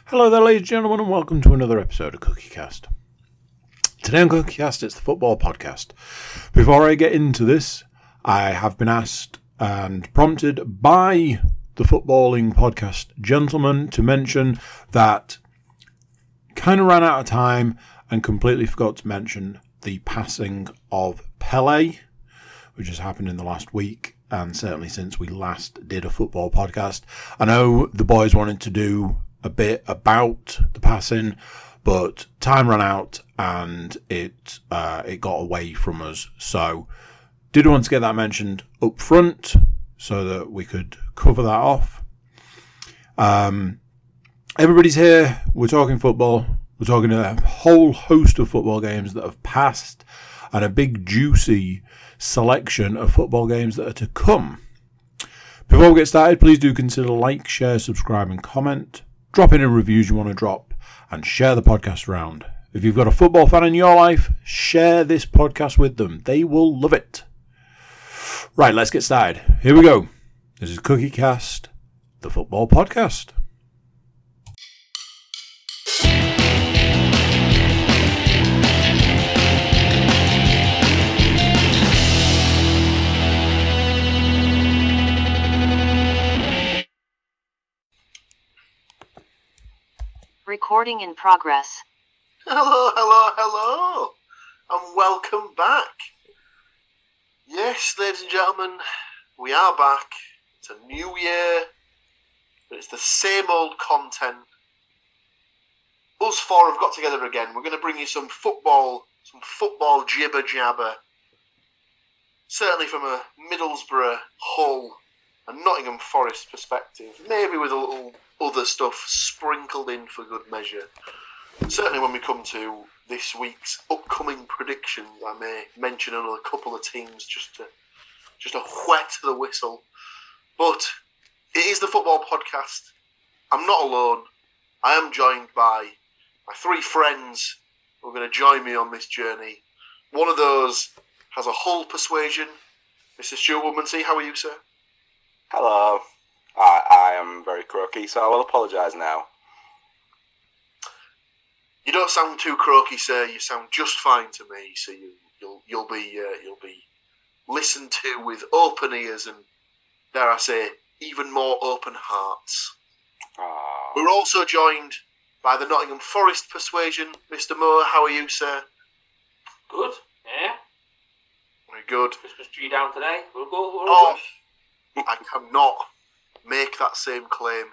Hello there, ladies and gentlemen, and welcome to another episode of CookieCast. Today on CookieCast, it's the football podcast. Before I get into this, I have been asked and prompted by the footballing podcast gentleman to mention that kind of ran out of time and completely forgot to mention the passing of Pele, which has happened in the last week and certainly since we last did a football podcast. I know the boys wanted to do a bit about the passing, but time ran out and it got away from us. So did want to get that mentioned up front so that we could cover that off. Everybody's here. We're talking football. We're talking a whole host of football games that have passed and a big juicy selection of football games that are to come. Before we get started, please do consider like, share, subscribe and comment. Drop in reviews you want to drop and share the podcast around. If you've got a football fan in your life, share this podcast with them. They will love it. Right, let's get started. Here we go. This is CookieCast, the football podcast. Recording in progress. Hello, and welcome back. Yes, ladies and gentlemen, we are back. It's a new year, but it's the same old content. Us four have got together again. We're going to bring you some football jibber jabber. Certainly from a Middlesbrough, Hull, and Nottingham Forest perspective. Maybe with a little other stuff sprinkled in for good measure. Certainly when we come to this week's upcoming predictions, I may mention another couple of teams just to whet the whistle. But it is the football podcast. I'm not alone. I am joined by my three friends who are going to join me on this journey. One of those has a Hull persuasion. Mr. Stuart Woodmansey, how are you, sir? Hello. I am very croaky, so I will apologise now. You don't sound too croaky, sir. You sound just fine to me. So you'll be listened to with open ears and, dare I say, even more open hearts. Oh. We're also joined by the Nottingham Forest persuasion, Mr. Moore. How are you, sir? Good. Yeah. Very good. Christmas tree down today. We're all good. I cannot make that same claim.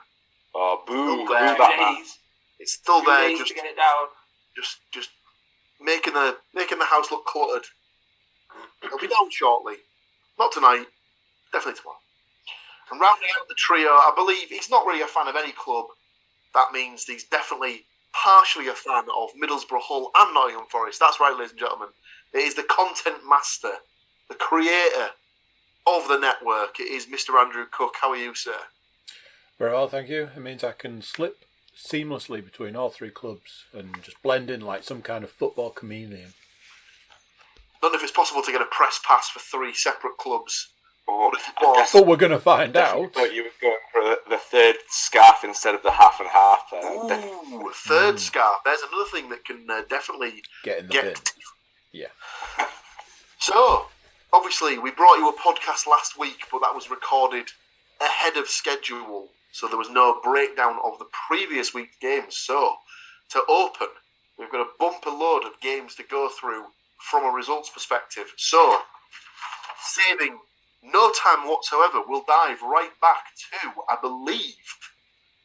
Oh, boo! Still Boo there. that man. It's still Few there. days Just to get it down. just making the house look cluttered. It'll be down shortly. Not tonight. Definitely tomorrow. And rounding out the trio, I believe he's not really a fan of any club. That means he's definitely partially a fan of Middlesbrough, Hull and Nottingham Forest. That's right, ladies and gentlemen. It is the content master, the creator of the network. It is Mr. Andrew Cook. How are you, sir? Very well, thank you. It means I can slip seamlessly between all three clubs and just blend in like some kind of football chameleon. I don't know if it's possible to get a press pass for three separate clubs. Oh, But we're going to find out. But you were going for the third scarf instead of the half and half. Ooh, third scarf. There's another thing that can definitely Get in the bin. Yeah. So, obviously, we brought you a podcast last week, but that was recorded ahead of schedule, so there was no breakdown of the previous week's games. So, to open, we've got a bumper load of games to go through from a results perspective. So, saving no time whatsoever, we'll dive right back to, I believe,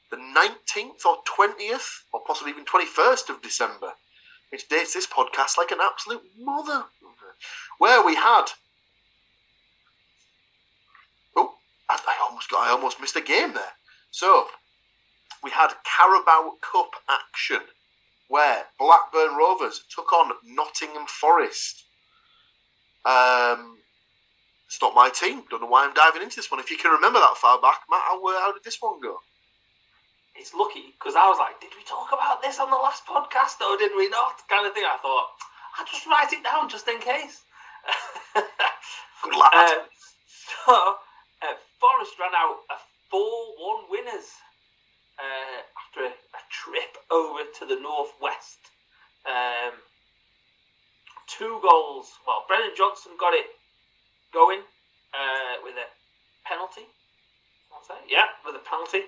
the 19th or 20th, or possibly even 21st of December, which dates this podcast like an absolute mother, where we had... I almost missed a game there. So, we had Carabao Cup action, where Blackburn Rovers took on Nottingham Forest. It's not my team. Don't know why I'm diving into this one. If you can remember that far back, Matt, how did this one go? It's lucky, because I was like, did we talk about this on the last podcast, or did we not? Kind of thing. I thought, I'll just write it down just in case. Good lad. Forest ran out a 4-1 winners after a trip over to the northwest. 2 goals. Well, Brennan Johnson got it going with a penalty. With a penalty.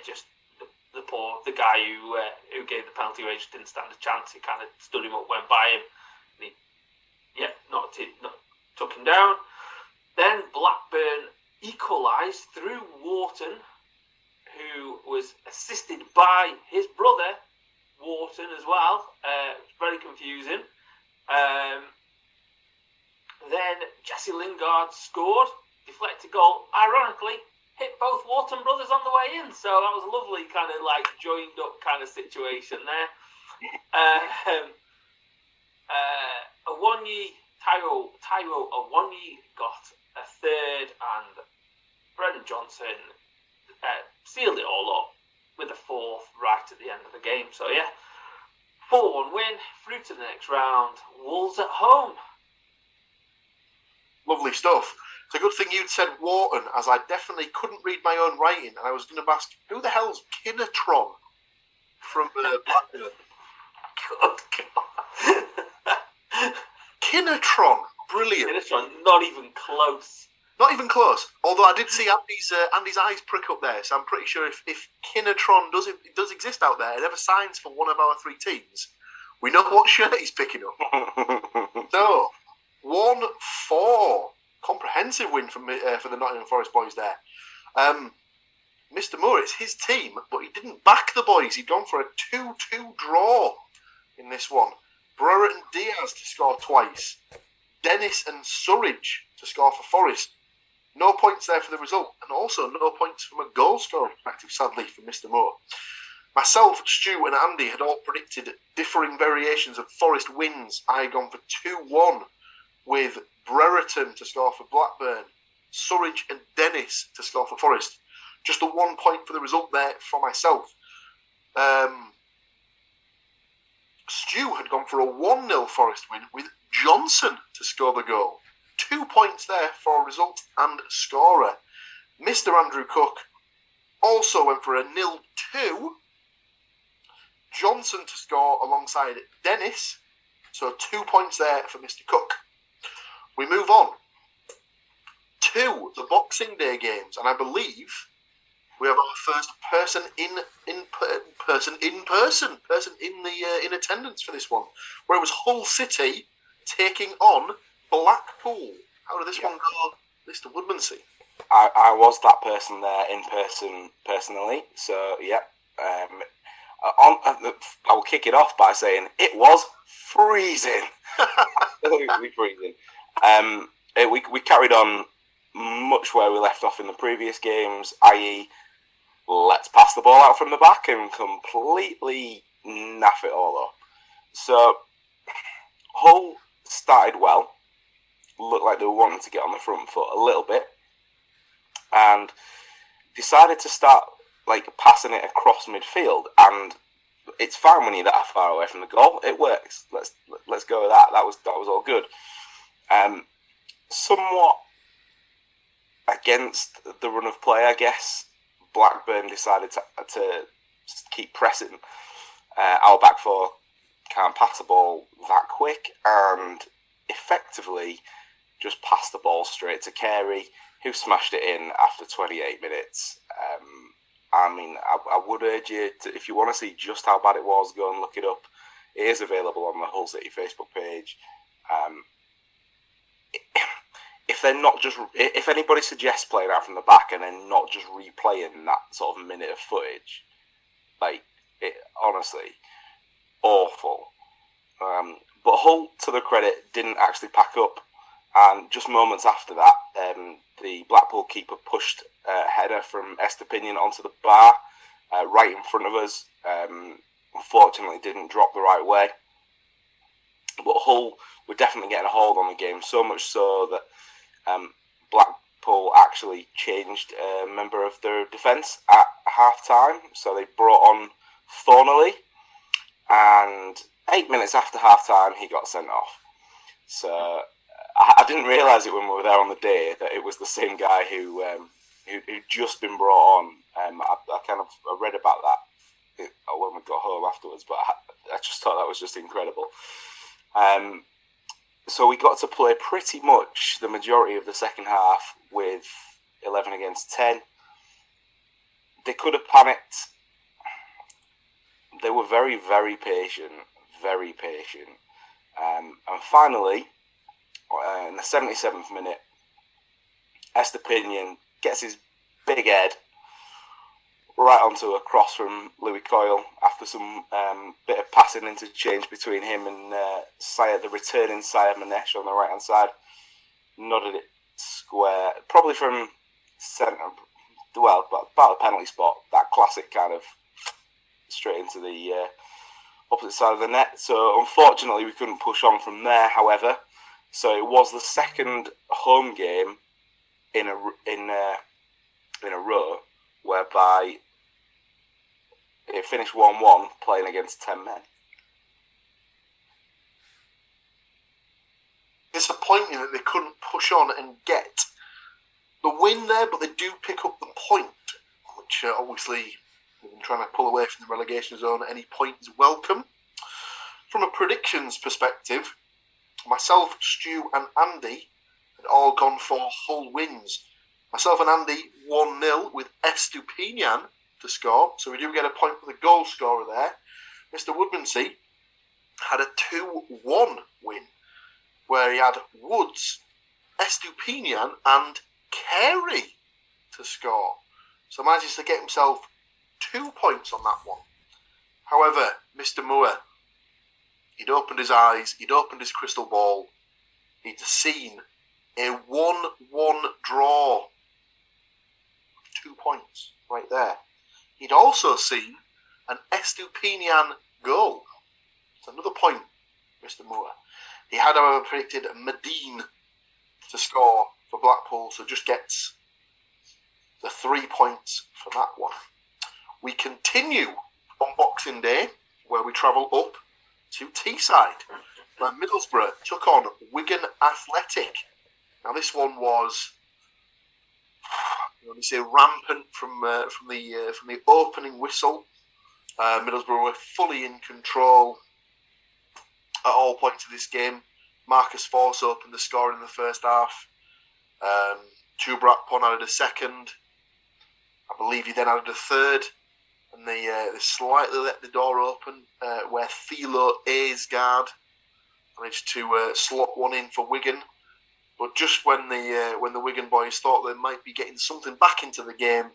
Just the guy who gave the penalty away just didn't stand a chance. He kind of stood him up, went by him, and he took him down. Then Blackburn equalised through Wharton, who was assisted by his brother Wharton as well. It's very confusing. Then Jesse Lingard scored, deflected goal. Ironically, hit both Wharton brothers on the way in, so that was a lovely kind of like joined up kind of situation there. Tyro Awonyi got a third, and Brendan Johnson sealed it all up with a fourth right at the end of the game. So yeah, 4-1 win, through to the next round. Wolves at home. Lovely stuff. It's a good thing you'd said Wharton, as I definitely couldn't read my own writing, and I was going to ask, who the hell's Kinatron from Blackburn? Good God. Kinatron, brilliant. Kinatron, not even close. Not even close. Although I did see Andy's eyes prick up there, so I'm pretty sure if Kinatron does exist out there and ever signs for one of our 3 teams, we know what shirt he's picking up. So, 1-4. Comprehensive win for the Nottingham Forest boys there. Mr. Moore, it's his team, but he didn't back the boys. He'd gone for a 2-2 draw in this one. Brewer and Diaz to score twice. Dennis and Surridge to score for Forest. No points there for the result, and also no points from a goal scorer perspective, sadly, for Mr. Moore. Myself, Stu and Andy had all predicted differing variations of Forest wins. I had gone for 2-1 with Brereton to score for Blackburn, Surridge and Dennis to score for Forest. Just a 1 point for the result there for myself. Stu had gone for a 1-0 Forest win with Johnson to score the goal. 2 points there for result and scorer. Mr. Andrew Cook also went for a 0-2. Johnson to score alongside Dennis. So 2 points there for Mr. Cook. We move on to the Boxing Day games, and I believe we have our first person in attendance for this one, where it was Hull City taking on Blackpool. How did this one go, Mr. Woodmansey? I was that person there in person personally, so yeah. I will kick it off by saying it was freezing. Absolutely freezing. We carried on much where we left off in the previous games, i.e. let's pass the ball out from the back and completely naff it all up. So Hull started well, looked like they were wanting to get on the front foot a little bit, and decided to start passing it across midfield. And it's fine when you're that far away from the goal. It works. Let's go with that. That was all good. Somewhat against the run of play, I guess, Blackburn decided to keep pressing. Our back four can't pass the ball that quick, and effectively just passed the ball straight to Carey, who smashed it in after 28 minutes. I would urge you to, if you want to see just how bad it was, go and look it up. It is available on the Hull City Facebook page. If anybody suggests playing out from the back and then not just replaying that sort of minute of footage, honestly, awful. But Hull, to their credit, didn't actually pack up, and just moments after that, the Blackpool keeper pushed a header from Estepinian onto the bar, right in front of us. Unfortunately, didn't drop the right way. But Hull were definitely getting a hold on the game, so much so that Blackpool actually changed a member of their defence at half-time. So they brought on Thornley, and 8 minutes after half-time, he got sent off. So I didn't realise it when we were there on the day that it was the same guy who who'd just been brought on. I read about that when we got home afterwards, but I just thought that was just incredible. So we got to play pretty much the majority of the second half with 11 against 10. They could have panicked. They were very, very patient, very patient. And finally, in the 77th minute, Estepinian gets his big head right onto a cross from Louis Coyle after some bit of passing interchange between him and the returning Syed Manesh on the right hand side. Nodded it square, probably from centre, well, about the penalty spot. That classic kind of straight into the opposite side of the net. So unfortunately, we couldn't push on from there. However, so it was the second home game in a row whereby it finished 1-1 playing against 10 men. Disappointing that they couldn't push on and get the win there, but they do pick up the point, which obviously we've been trying to pull away from the relegation zone. Any point is welcome. From a predictions perspective, myself, Stu and Andy had all gone for Hull wins. Myself and Andy 1-0 with Estupinian to score, so we do get a point for the goal scorer there. Mr. Woodmansey had a 2-1 win, where he had Woods, Estupinian and Carey to score. So manages to get himself 2 points on that one. However, Mr. Moore, he'd opened his eyes, he'd opened his crystal ball, he'd seen a 1-1 draw. 2 points right there. He'd also seen an Estupinian goal. It's another point, Mr. Moore. He had, however, predicted Medine to score for Blackpool, so just gets the 3 points for that one. We continue on Boxing Day, where we travel up to Teesside, where Middlesbrough took on Wigan Athletic. Now, this one was, let me say, rampant from the opening whistle. Middlesbrough were fully in control at all points of this game. Marcus Force opened the score in the first half. Chuba Akpom added a second. I believe he then added a third. And they slightly let the door open where Thilo Aysgaard managed to slot one in for Wigan. But just when the Wigan boys thought they might be getting something back into the game,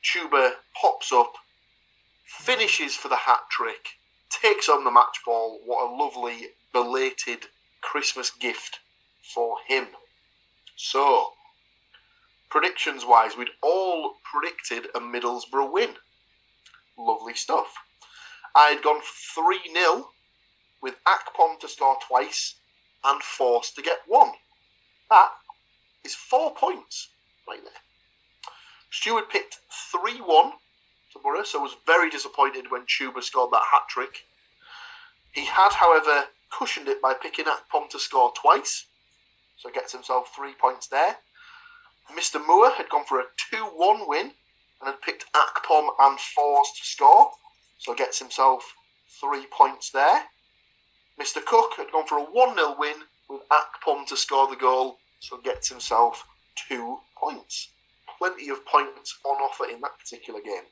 Chuba pops up, finishes for the hat-trick, takes on the match ball. What a lovely belated Christmas gift for him. So, predictions-wise, we'd all predicted a Middlesbrough win. Lovely stuff. I had gone 3-0 with Akpom to score twice and Force to get one. That is 4 points right there. Stuart picked 3-1 to Borough, so was very disappointed when Chuba scored that hat-trick. He had, however, cushioned it by picking Akpom to score twice, so gets himself 3 points there. Mr. Moore had gone for a 2-1 win and had picked Akpom and Force to score, so gets himself 3 points there. Mr. Cook had gone for a 1-0 win with Akpom to score the goal, so gets himself 2 points. Plenty of points on offer in that particular game.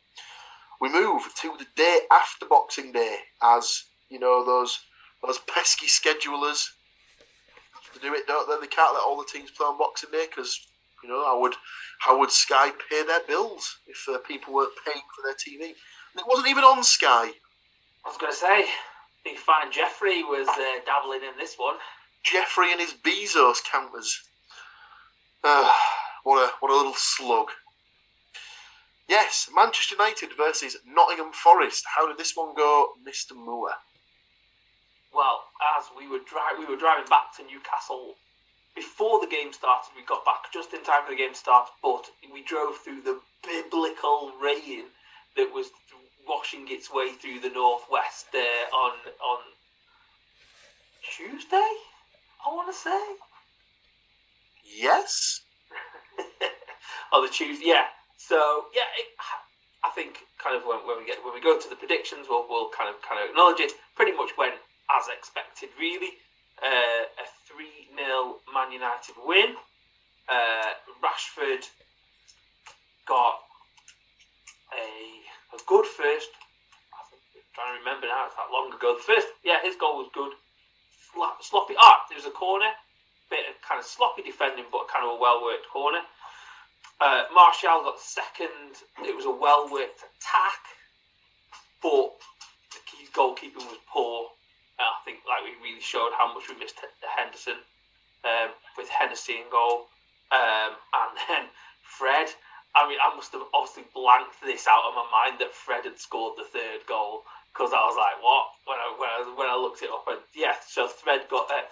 We move to the day after Boxing Day, as you know, those pesky schedulers have to do it, don't they? They can't let all the teams play on Boxing Day because, you know, how would Sky pay their bills if people weren't paying for their TV? And it wasn't even on Sky. I was going to say, big fan Jeffrey was dabbling in this one. Jeffrey and his Bezos counters. What a little slug. Yes, Manchester United versus Nottingham Forest. How did this one go, Mr. Moore? Well, as we were driving back to Newcastle before the game started. We got back just in time for the game to start, but we drove through the biblical rain that was washing its way through the northwest on Tuesday, I want to say. Yes. on the Tuesday. Yeah. So yeah, I think kind of when we go to the predictions, we'll kind of acknowledge it. Pretty much went as expected, really. A 3-0 Man United win. Rashford got a good first. I'm trying to remember now, it's that long ago. The first, his goal was good. Sloppy. It was a corner. Bit of kind of sloppy defending, but kind of a well-worked corner. Martial got the second. It was a well-worked attack, but his goalkeeping was poor. I think we really showed how much we missed Henderson with Hennessy in goal. And then Fred. I mean, I must have obviously blanked this out of my mind that Fred had scored the third goal, because I was like, what? When I looked it up, and so Fred got a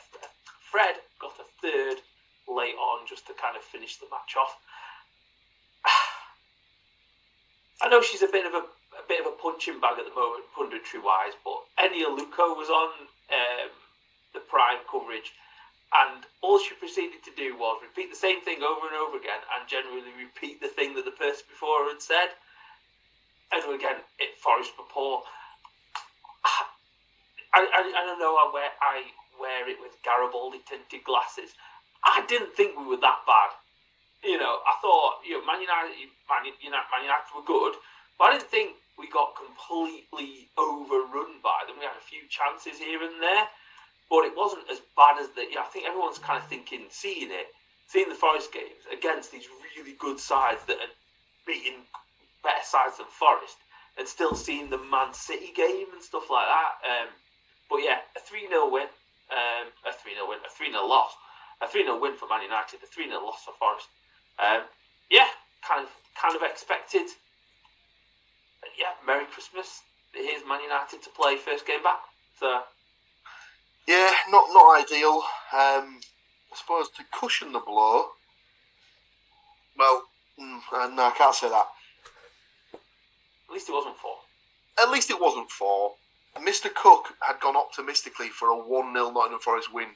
third late on just to kind of finish the match off. I know she's a bit of a punching bag at the moment, punditry wise, but Enya Luko was on the Prime coverage, and all she proceeded to do was repeat the same thing over and over again, and generally repeat the thing that the person before had said. And again, Forest were poor. I don't know. I wear it with Garibaldi tinted glasses. I didn't think we were that bad. I thought Man United were good, but I didn't think we got completely overrun by them. We had a few chances here and there, but it wasn't as bad as I think everyone's kind of seeing the Forest games against these really good sides that are beating better sides than Forest, and still seeing the Man City game and stuff like that. But yeah, a 3-0 win, a 3-0 loss, a 3-0 win for Man United, a 3-0 loss for Forest. Kind of expected. Merry Christmas. Here's Man United to play first game back. So yeah, not ideal. I suppose to cushion the blow. Well, no, I can't say that. At least it wasn't 4. At least it wasn't 4. Mr. Cook had gone optimistically for a 1-0 Nottingham Forest win.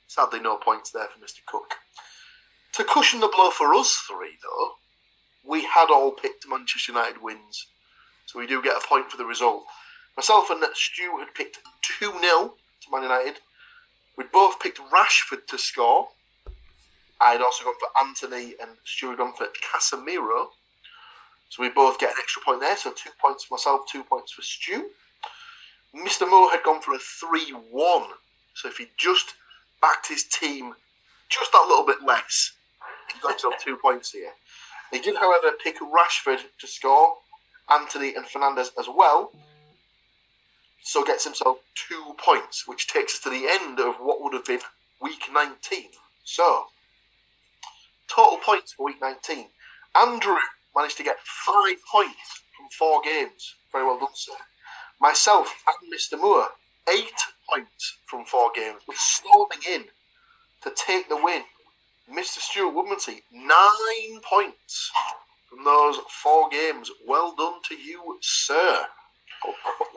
Sadly, no points there for Mr. Cook. To cushion the blow for us three, though, we had all picked Manchester United wins. So we do get a point for the result. Myself and Stuart had picked 2-0 to Man United. We'd both picked Rashford to score. I'd also gone for Anthony and Stuart gone for Casemiro. So we both get an extra point there. So 2 points for myself, 2 points for Stu. Mr. Moore had gone for a 3-1. So if he just backed his team just that little bit less, he got himself 2 points here. He did, however, pick Rashford to score, Anthony and Fernandes as well, so gets himself 2 points, which takes us to the end of what would have been week 19. So, total points for week 19. Andrew managed to get 5 points from 4 games. Very well done, sir. Myself and Mr. Moore, 8 points from 4 games, but storming in to take the win. Mr. Stuart Woodmansey, 9 points from those 4 games. Well done to you, sir.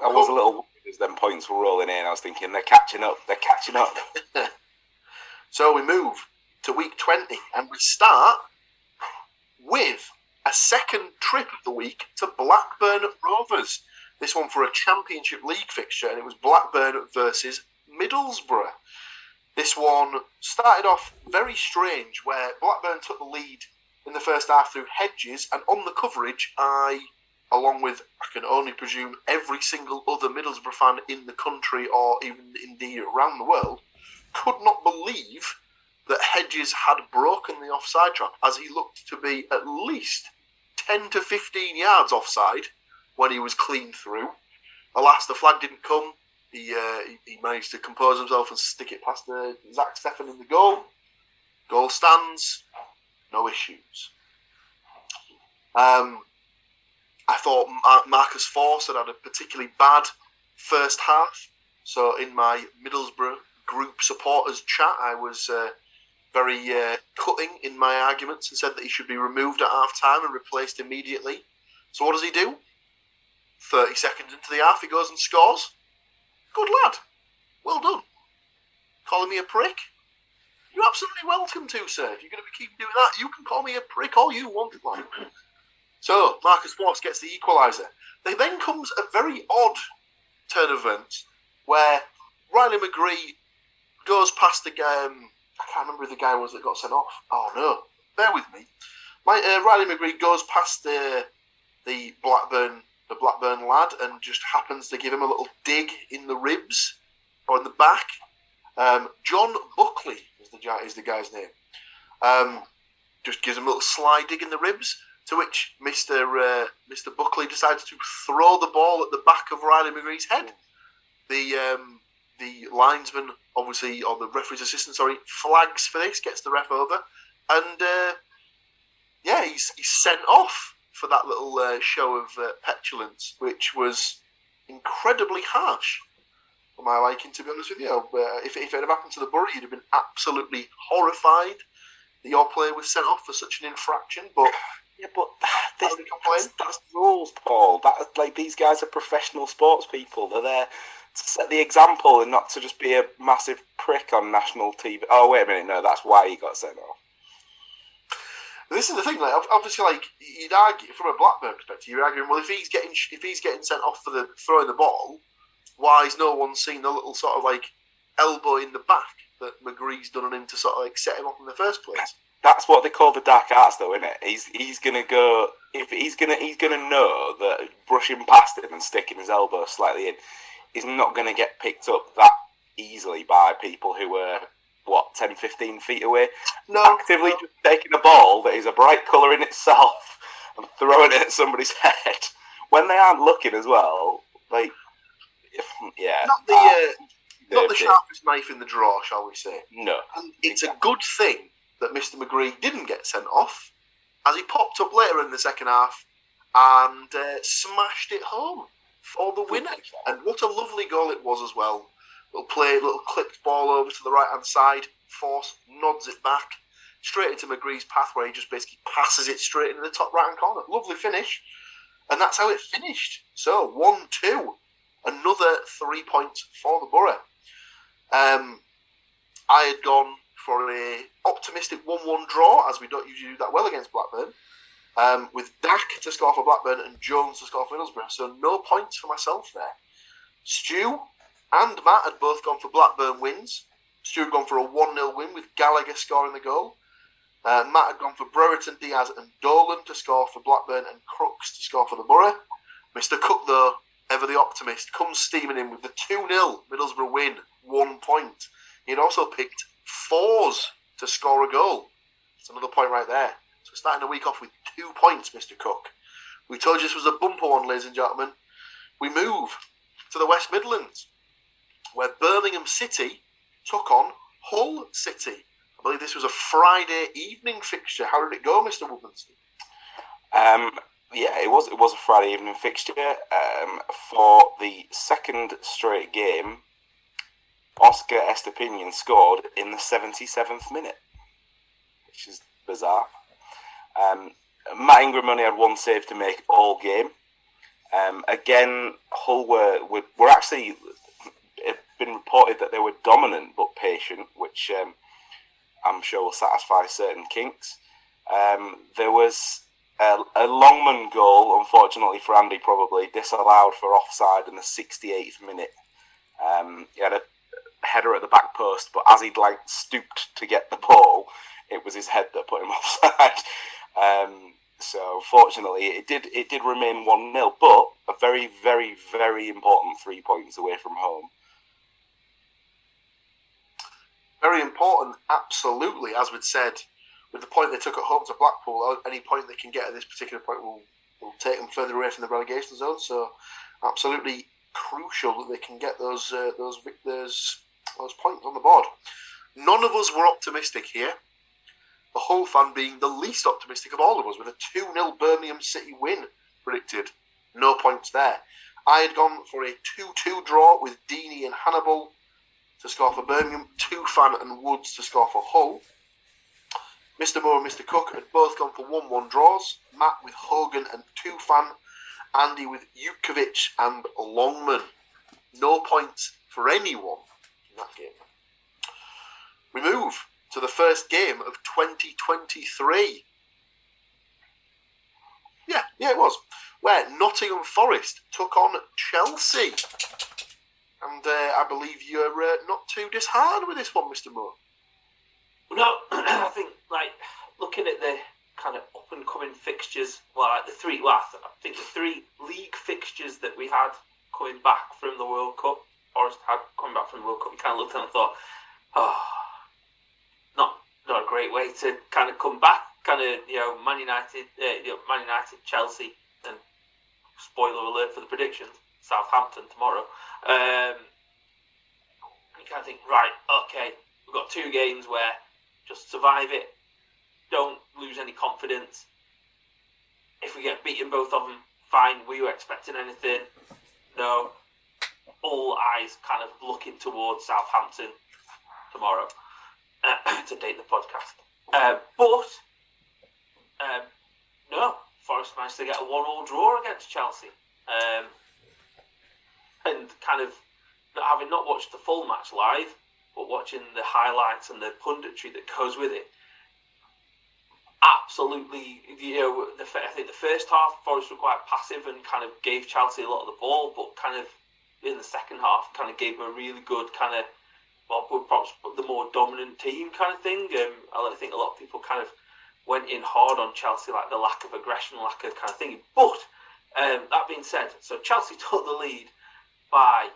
I was a little worried as them points were rolling in. I was thinking, they're catching up. So we move to week 20, and we start with a second trip of the week to Blackburn Rovers. This one for a Championship League fixture, and it was Blackburn versus Middlesbrough. This one started off very strange, where Blackburn took the lead in the first half through Hedges, and on the coverage, I, along with, I can only presume, every single other Middlesbrough fan in the country, or even indeed around the world, could not believe that Hedges had broken the offside trap, as he looked to be at least 10 to 15 yards offside when he was clean through. Alas, the flag didn't come. He managed to compose himself and stick it past Zach Steffen in the goal. Goal stands. No issues. I thought Marcus Force had a particularly bad first half. So in my Middlesbrough group supporters chat, I was very cutting in my arguments and said that he should be removed at half-time and replaced immediately. So what does he do? 30 seconds into the half, he goes and scores. Good lad. Well done. Calling me a prick? You're absolutely welcome to, sir. If you're going to keep doing that, you can call me a prick all you want. Like. So, Marcus Watts gets the equaliser. There then comes a very odd turn of events where Riley McGree goes past the guy. I can't remember who the guy was that got sent off. Oh, no. Bear with me. Riley McGree goes past the Blackburn lad and just happens to give him a little dig in the ribs or in the back. John Buckley is the guy's name. Just gives him a little sly dig in the ribs, to which Mr. Buckley decides to throw the ball at the back of Riley McGree's head. The linesman, obviously, or the referee's assistant, flags for this, gets the ref over, and he's sent off for that little show of petulance, which was incredibly harsh for my liking, to be honest with you. If it had happened to the Borough, you'd have been absolutely horrified that your player was sent off for such an infraction. But that's rules, Paul. These guys are professional sports people. They're there to set the example and not to just be a massive prick on national TV. Oh, wait a minute, no, that's why he got sent off. This is the thing, obviously, you'd argue from a Blackburn perspective. You're arguing, well, if he's getting sent off for throwing the ball, why is no one seen the little sort of elbow in the back that McGree's done on him to sort of set him off in the first place? That's what they call the dark arts, though, isn't it? He's gonna go if he's gonna know that brushing past him and sticking his elbow slightly in is not gonna get picked up that easily by people who are 10, 15 feet away. Actively just taking a ball that is a bright colour in itself and throwing it at somebody's head when they aren't looking as well. Not the sharpest knife in the drawer, shall we say? No. And it's a good thing that Mr. McGree didn't get sent off, as he popped up later in the second half and smashed it home for the winner. And what a lovely goal it was as well. Little clipped ball over to the right-hand side. Force nods it back straight into McGree's path, where he just basically passes it straight into the top right-hand corner. Lovely finish. And that's how it finished. So, 1-2. Another 3 points for the Borough. I had gone for a optimistic 1-1 draw, as we don't usually do that well against Blackburn, with Dak to score for Blackburn and Jones to score for Middlesbrough. So, no points for myself there. Stu and Matt had both gone for Blackburn wins. Stuart had gone for a 1-0 win with Gallagher scoring the goal. Matt had gone for Brereton, Diaz and Dolan to score for Blackburn and Crooks to score for the Borough. Mr. Cook, though, ever the optimist, comes steaming in with the 2-0 Middlesbrough win, 1 point. He had also picked Fours to score a goal. That's another point right there. So starting the week off with 2 points, Mr. Cook. We told you this was a bumper one, ladies and gentlemen. We move to the West Midlands, where Birmingham City took on Hull City. I believe this was a Friday evening fixture. How did it go, Mr. Woodmansey? It was a Friday evening fixture. For the second straight game, Oscar Estepinian scored in the 77th minute, which is bizarre. Matt Ingram only had one save to make all game. Again, Hull were actually... It's been reported that they were dominant but patient, which I'm sure will satisfy certain kinks. There was a Longman goal, unfortunately for Andy, probably disallowed for offside in the 68th minute. He had a header at the back post, but as he'd stooped to get the ball, it was his head that put him offside. So fortunately, it did remain 1-0, but a very, very, very important 3 points away from home. Very important, absolutely. As we'd said, with the point they took at home to Blackpool, any point they can get at this particular point will take them further away from the relegation zone. So, absolutely crucial that they can get those points on the board. None of us were optimistic here. The Hull fan being the least optimistic of all of us, with a 2-0 Birmingham City win predicted. No points there. I had gone for a 2-2 draw with Deeney and Hannibal to score for Birmingham, Tufan and Woods to score for Hull. Mr. Moore and Mr. Cook had both gone for 1-1 draws. Matt with Hogan and Tufan. Andy with Jukovic and Longman. No points for anyone in that game. We move to the first game of 2023. Yeah, it was. Where Nottingham Forest took on Chelsea. And I believe you're not too disheartened with this one, Mr. Moore. No, I think, looking at the kind of up-and-coming fixtures, I think the three league fixtures that we had coming back from the World Cup, Forest had coming back from the World Cup, we kind of looked at it and thought, not a great way to kind of come back. Man United, Chelsea, and spoiler alert for the predictions, Southampton tomorrow. You kind of think, right, okay, we've got 2 games where just survive it, don't lose any confidence. If we get beaten both of them, fine. Were you expecting anything? No. All eyes kind of looking towards Southampton tomorrow to date the podcast. No, Forest managed to get a 1-1 draw against Chelsea. And kind of having not watched the full match live, but watching the highlights and the punditry that goes with it, absolutely, I think the first half, Forest were quite passive and kind of gave Chelsea a lot of the ball, but kind of in the second half, kind of gave them a really good kind of, perhaps the more dominant team kind of thing. I think a lot of people kind of went in hard on Chelsea, like the lack of aggression, lack of kind of thing. But that being said, so Chelsea took the lead by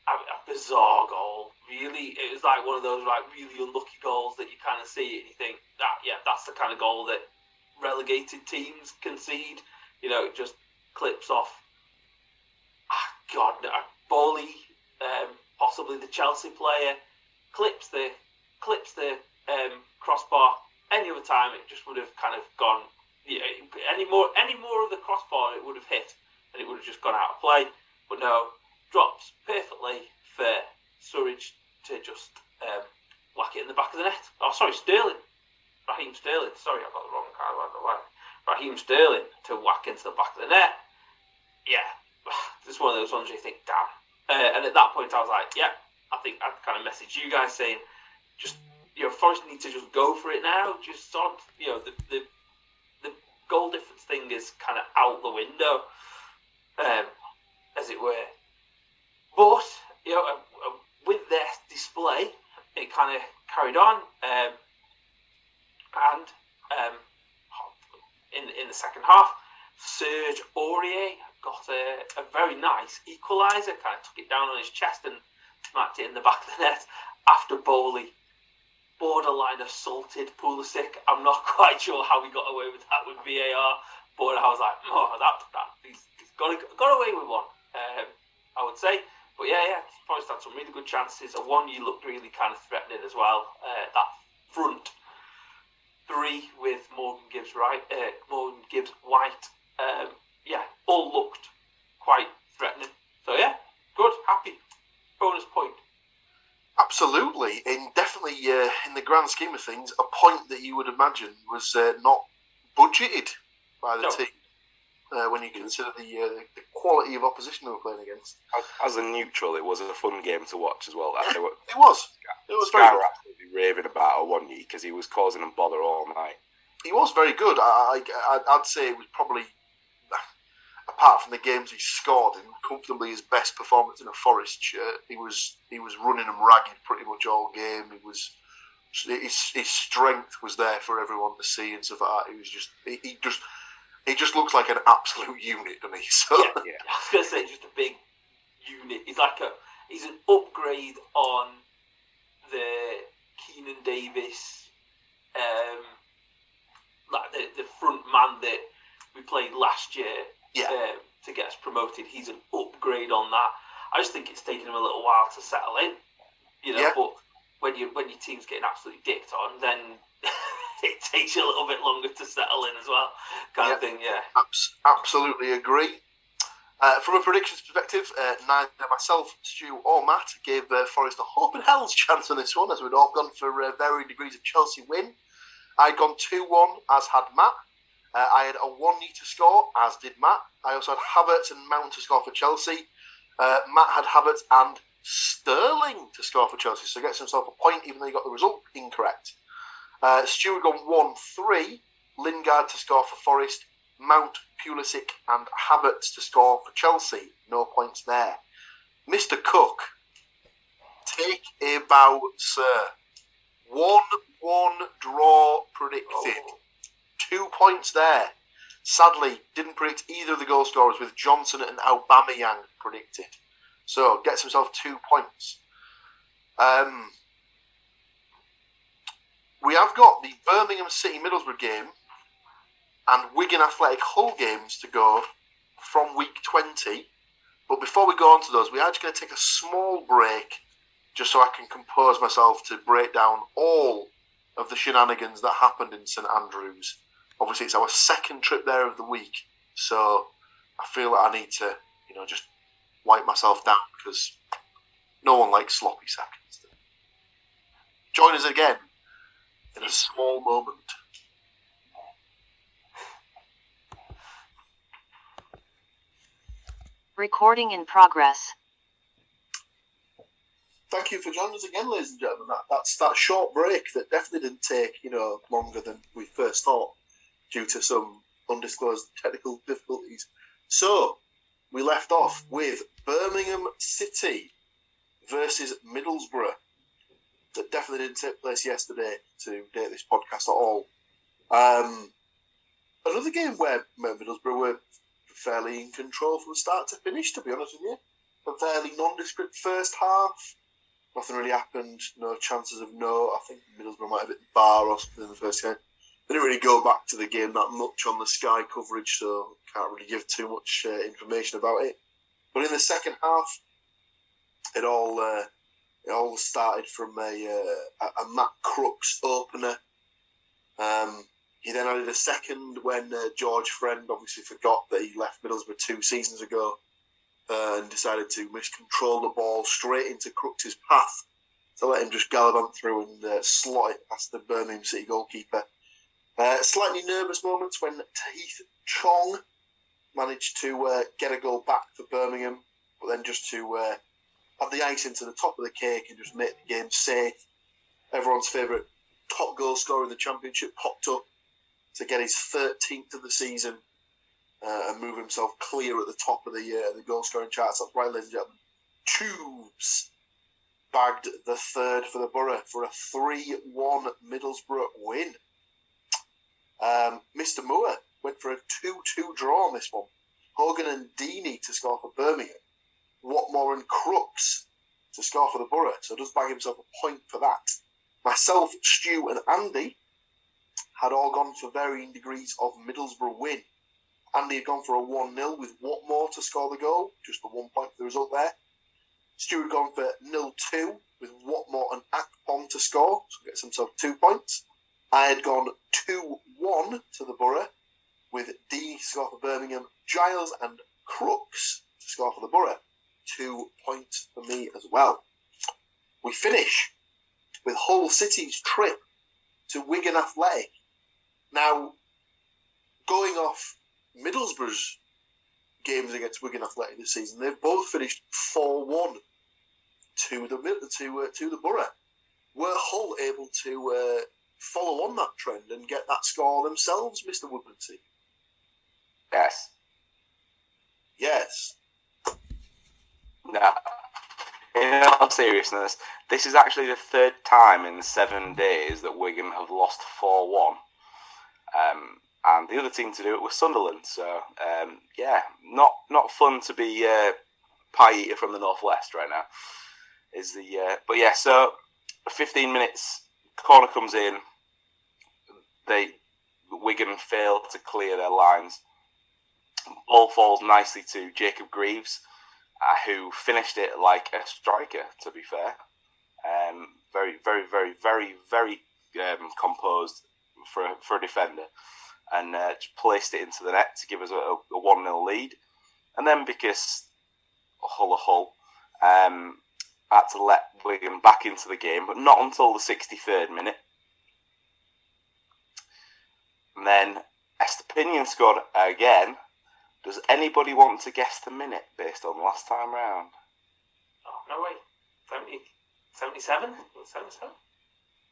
a bizarre goal. Really, it was like one of those really unlucky goals that you kind of see it and you think that's the kind of goal that relegated teams concede. It just clips off. Bowley, possibly the Chelsea player, clips the crossbar. Any other time, it just would have kind of gone. Any more of the crossbar, it would have hit, and it would have just gone out of play. But no, drops perfectly for Surridge to just whack it in the back of the net. Oh, sorry, Raheem Sterling. Sorry, I got the wrong kind of line. Raheem Sterling to whack into the back of the net. Yeah, it's one of those ones where you think, damn. And at that point, I was like, I think I'd kind of message you guys saying, just Forest need to just go for it now. Just sort of, the goal difference thing is kind of out the window, as it were. But with their display, it kind of carried on, and in the second half, Serge Aurier got a very nice equaliser, kind of took it down on his chest and smacked it in the back of the net after Bowley borderline assaulted Pulisic. I'm not quite sure how he got away with that with VAR, but I was like, he's got away with one, I would say. But Forest had some really good chances. One you looked really kind of threatening as well. That front three with Morgan Gibbs White. All looked quite threatening. So good, happy. Bonus point. Absolutely, and definitely in the grand scheme of things, a point that you would imagine was not budgeted by the team when you consider the quality of opposition they were playing against. As a neutral, it was a fun game to watch as well. It was. It was very good. Absolutely raving about it, wasn't he? Because he was causing them bother all night. He was very good. I'd say it was probably, apart from the games he scored, and comfortably his best performance in a Forest shirt. He was running them ragged pretty much all game. His strength was there for everyone to see and stuff like that. He just looks like an absolute unit, doesn't he? So I was gonna say just a big unit. He's an upgrade on the Keenan Davis, the front man that we played last year. To get us promoted, he's an upgrade on that. I just think it's taken him a little while to settle in, But when your team's getting absolutely dicked on, then it takes you a little bit longer to settle in as well, kind of thing. Yeah, absolutely agree. From a predictions perspective, neither myself, Stu, or Matt gave Forest a hope and hell's chance on this one, as we'd all gone for varying degrees of Chelsea win. I'd gone 2-1, as had Matt. I had a 1-0 to score, as did Matt. I also had Havertz and Mount to score for Chelsea. Matt had Havertz and Sterling to score for Chelsea, so gets himself a point even though he got the result incorrect. Stuart gone 1-3. Lingard to score for Forest. Mount, Pulisic and Havertz to score for Chelsea. No points there. Mr. Cook, take a bow, sir. 1-1 draw predicted. 2 points there. Sadly, didn't predict either of the goal scorers with Johnson and Aubameyang predicted. So, gets himself 2 points. We have got the Birmingham City Middlesbrough game and Wigan Athletic Hull games to go from week 20. But before we go on to those, we are just going to take a small break just so I can compose myself to break down all of the shenanigans that happened in St Andrews. Obviously, it's our second trip there of the week, so I feel that I need to, just wipe myself down because no one likes sloppy seconds. Join us again in a small moment. Recording in progress. Thank you for joining us again, ladies and gentlemen. That's that short break that definitely didn't take, longer than we first thought due to some undisclosed technical difficulties. So, we left off with Birmingham City versus Middlesbrough. That definitely didn't take place yesterday to date this podcast at all. Another game where Middlesbrough were fairly in control from start to finish, to be honest with you. A fairly nondescript first half. Nothing really happened, no chances of note. I think Middlesbrough might have hit the bar or something in the first game. They didn't really go back to the game that much on the Sky coverage, so can't really give too much information about it. But in the second half, it all started from a Matt Crooks opener. He then added a second when George Friend obviously forgot that he left Middlesbrough 2 seasons ago and decided to miscontrol the ball straight into Crooks' path to let him just gallivant through and slot it past the Birmingham City goalkeeper. Slightly nervous moments when Tahith Chong managed to get a goal back for Birmingham, but then just to add the icing to the top of the cake and just make the game safe. Everyone's favourite top goal scorer in the Championship popped up to get his 13th of the season and move himself clear at the top of the goal scoring charts. That's right, ladies and gentlemen. Tubes bagged the third for the Borough for a 3-1 Middlesbrough win. Mr. Moore went for a 2-2 draw on this one. Hogan and Deeney to score for Birmingham. Watmore and Crooks to score for the Borough, so does bag himself a point for that. Myself, Stu and Andy had all gone for varying degrees of Middlesbrough win. Andy had gone for a 1-0 with Watmore to score the goal, just the 1 point for the result there. Stu had gone for 0-2 with Watmore and Akpom to score, so gets himself 2 points. I had gone 2-1 to the Borough with Deeney to score for Birmingham, Giles and Crooks to score for the Borough. 2 points for me as well. We finish with Hull City's trip to Wigan Athletic. Now, going off Middlesbrough's games against Wigan Athletic this season, they've both finished 4-1 to the Borough. Were Hull able to follow on that trend and get that score themselves, Mr. Woodmansey? Yes. Yes. No. In all seriousness, this is actually the third time in 7 days that Wigan have lost 4-1. And the other team to do it was Sunderland. So, not fun to be pie eater from the northwest right now. But yeah, so 15 minutes, corner comes in. Wigan fail to clear their lines. Ball falls nicely to Jacob Greaves, who finished it like a striker, to be fair. Very, very, very, very, very composed for a defender. And just placed it into the net to give us a 1-0 lead. And then because Hull had to let Wigan back into the game, but not until the 63rd minute. And then Estepinian scored again. Does anybody want to guess the minute based on last time round? Oh, no way. 77? 77?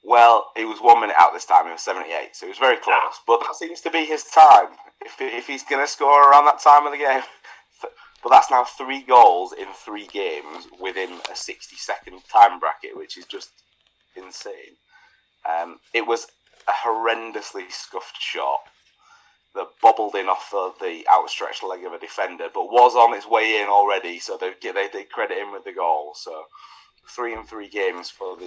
Well, he was 1 minute out this time. He was 78, so he was very close. But that seems to be his time. If he's going to score around that time of the game. But that's now 3 goals in 3 games within a 60-second time bracket, which is just insane. It was a horrendously scuffed shot that bobbled in off the outstretched leg of a defender, but was on its way in already, so they did credit him with the goal. So 3 in 3 games for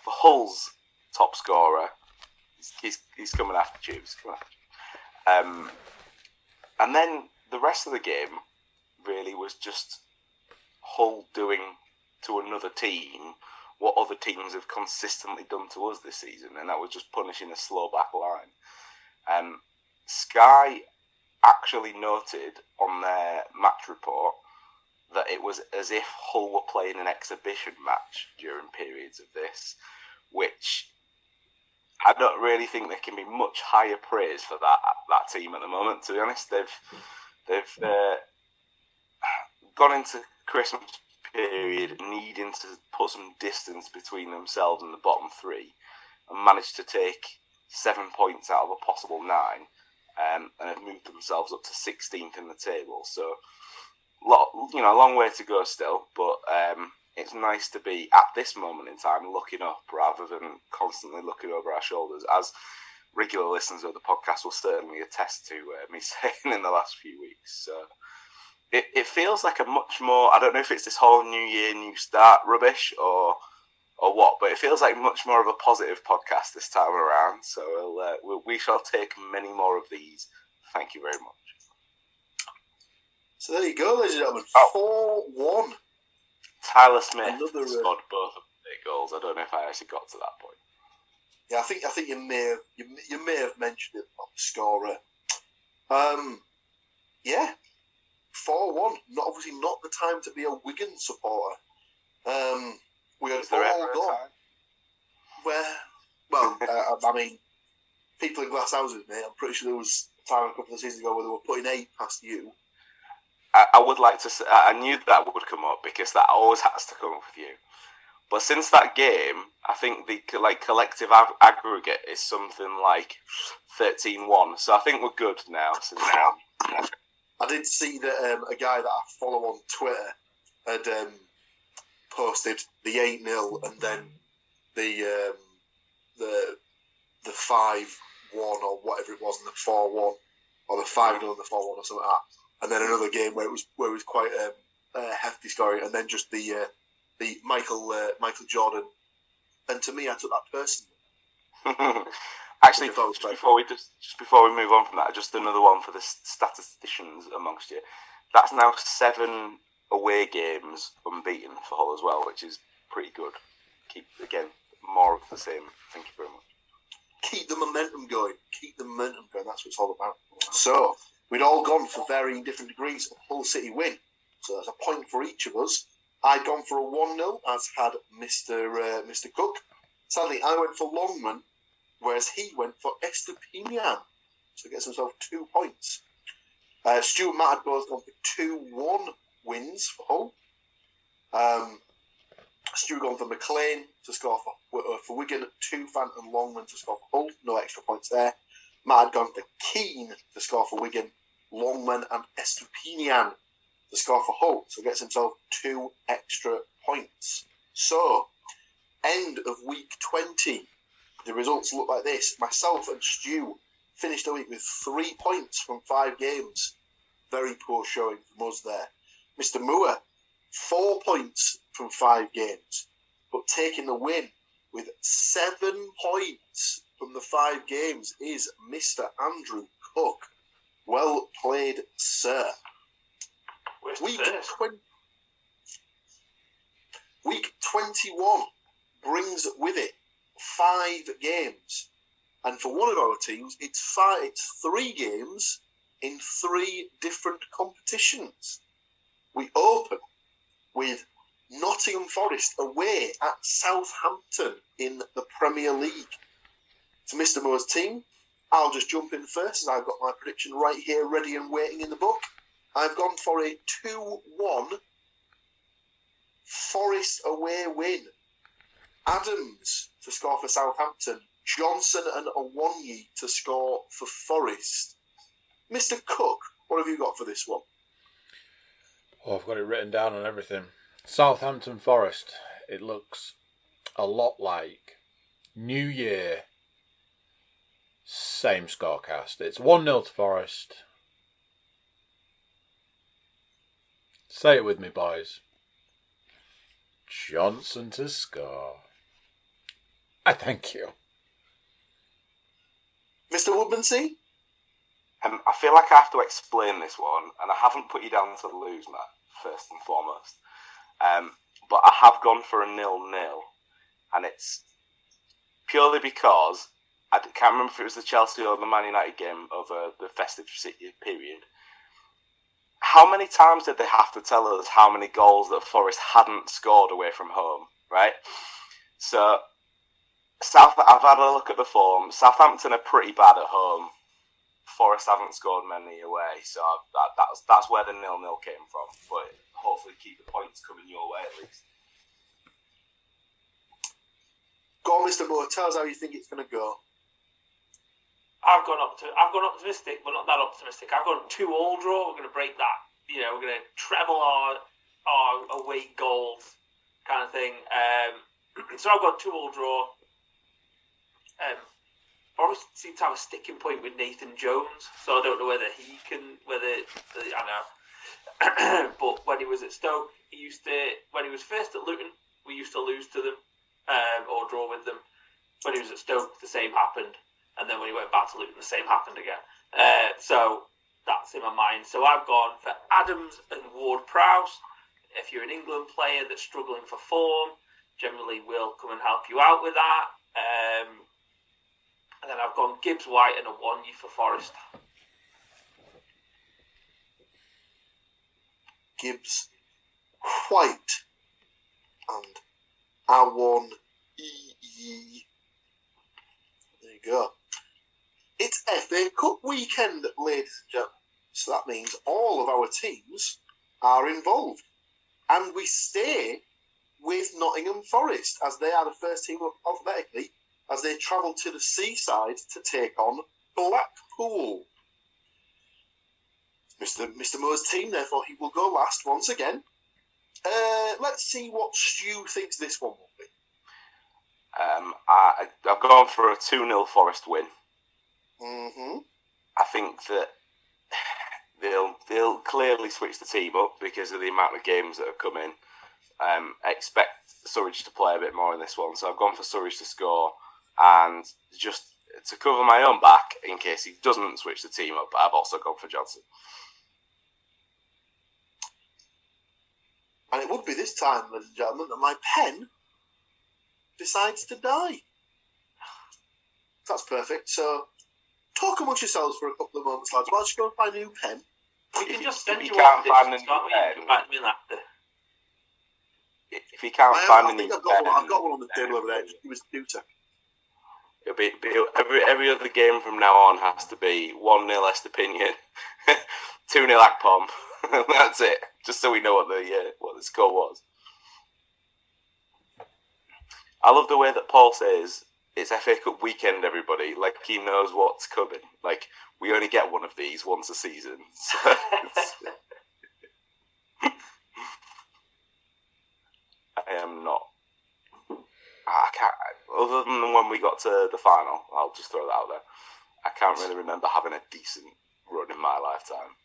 Hull's top scorer. He's coming after you. And then the rest of the game really was just Hull doing to another team what other teams have consistently done to us this season, and that was just punishing a slow back line. Sky actually noted on their match report that it was as if Hull were playing an exhibition match during periods of this, which I don't really think there can be much higher praise for that team at the moment. To be honest, they've gone into Christmas period needing to put some distance between themselves and the bottom 3, and managed to take 7 points out of a possible 9, and have moved themselves up to 16th in the table. So, a long way to go still, but it's nice to be at this moment in time looking up rather than constantly looking over our shoulders, as regular listeners of the podcast will certainly attest to me saying in the last few weeks. So it feels like a much more, I don't know if it's this whole new year, new start rubbish or what, but it feels like much more of a positive podcast this time around. So we shall take many more of these. Thank you very much. So there you go, ladies and gentlemen. 4-1. Tyler Smith scored both of their goals. I don't know if I actually got to that point. Yeah, I think you may have mentioned it on the scorer. Yeah, 4-1. Obviously not the time to be a Wigan supporter. We had all gone. I mean, people in glass houses, mate. I'm pretty sure there was a time a couple of seasons ago where they were putting 8 past you. I would like to say, I knew that would come up because that always has to come up with you. But since that game, I think the collective aggregate is something like 13-1. So I think we're good now. I did see that a guy that I follow on Twitter had posted the 8-0 and then the 5-1 or whatever it was, and the 4-1 or the 5-0 and the 4-1 or something like that. And then another game where it was quite a hefty scoring, and then just the Michael Jordan. And to me, I took that personally. Actually, just before we move on from that, just another one for the statisticians amongst you. That's now 7 away games unbeaten for Hull as well, which is pretty good. Keep again more of the same. Thank you very much. Keep the momentum going. That's what it's all about. So we'd all gone for varying different degrees of Hull City win. So that's a point for each of us. I'd gone for a 1-0, as had Mr. Cook. Sadly, I went for Longman, whereas he went for Estepinian. So he gets himself 2 points. Stuart and Matt had both gone for 2-1 wins for Hull. Stuart gone for MacLeod to score for Wigan, 2 Phantom Longman to score for Hull. No extra points there. Matt had gone for Keane to score for Wigan, Longman and Estepinian to score for Hull. So gets himself 2 extra points. So, end of week 20. The results look like this. Myself and Stu finished the week with 3 points from 5 games. Very poor showing from us there. Mr. Moore, 4 points from 5 games, but taking the win with 7 points from the 5 games is Mr. Andrew Cook. Well played, sir. Week 21 brings with it 5 games. And for one of our teams, it's 3 games in 3 different competitions. We open with Nottingham Forest away at Southampton in the Premier League. To Mr. Moore's team, I'll just jump in first as I've got my prediction right here ready and waiting in the book. I've gone for a 2-1 Forest away win. Adams to score for Southampton. Johnson and Awonyi to score for Forest. Mr. Cook, what have you got for this one? Oh, I've got it written down on everything. Southampton Forest. It looks a lot like New Year. Same scorecast. It's 1-0 to Forest. Say it with me, boys. Johnson to score. I thank you. Mr. Woodmansey? I feel like I have to explain this one, and I haven't put you down to lose, Matt, first and foremost. But I have gone for a 0-0, and it's purely because I can't remember if it was the Chelsea or the Man United game over the festive period. How many times did they have to tell us how many goals that Forest hadn't scored away from home, right? So, I've had a look at the form. Southampton are pretty bad at home. Forest haven't scored many away, so that's where the 0-0 came from. But hopefully keep the points coming your way at least. Go on, Mr. Moore. Tell us how you think it's going to go. I've gone optimistic, but not that optimistic. I've gone 2-2 draw. We're going to break that. We're going to treble our away goals kind of thing. So I've got 2-2 draw. Forest seem to have a sticking point with Nathan Jones, so I don't know whether he can. I know. But when he was at Stoke, when he was first at Luton, we used to lose to them or draw with them. When he was at Stoke, the same happened. And then when he went back to Luton, the same happened again. So that's in my mind. So I've gone for Adams and Ward-Prowse. If you're an England player that's struggling for form, generally we'll come and help you out with that. And then I've gone Gibbs-White and Awonyi for Forest. Gibbs, White, and Awonyi. There you go. It's FA Cup weekend, ladies and gentlemen. So that means all of our teams are involved. And we stay with Nottingham Forest, as they are the first team alphabetically, as they travel to the seaside to take on Blackpool. Mr. Moore's team, therefore, he will go last once again. Let's see what Stu thinks this one will be. I've gone for a 2-0 Forest win. Mm-hmm. I think that they'll clearly switch the team up because of the amount of games that have come in. Expect Surridge to play a bit more in this one, so I've gone for Surridge to score, and just to cover my own back in case he doesn't switch the team up, I've also gone for Johnson. And it would be this time, ladies and gentlemen, that my pen decides to die. That's perfect. So, talk amongst yourselves for a couple of moments, lads. While you go and find a new pen. We can just send if you you can't off find a this, new can't we? pen, You might be after. If you can't find a new pen, I've got one on the table over there. It was Stuart. It'll be every other game from now on has to be 1-0 Estepinian, 2-0 Akpom. That's it. Just so we know what the score was. I love the way that Paul says it's FA Cup weekend, everybody. Like he knows what's coming. Like we only get one of these once a season. So I am not. I can't. Other than when we got to the final, I'll just throw that out there. I can't really remember having a decent run in my lifetime.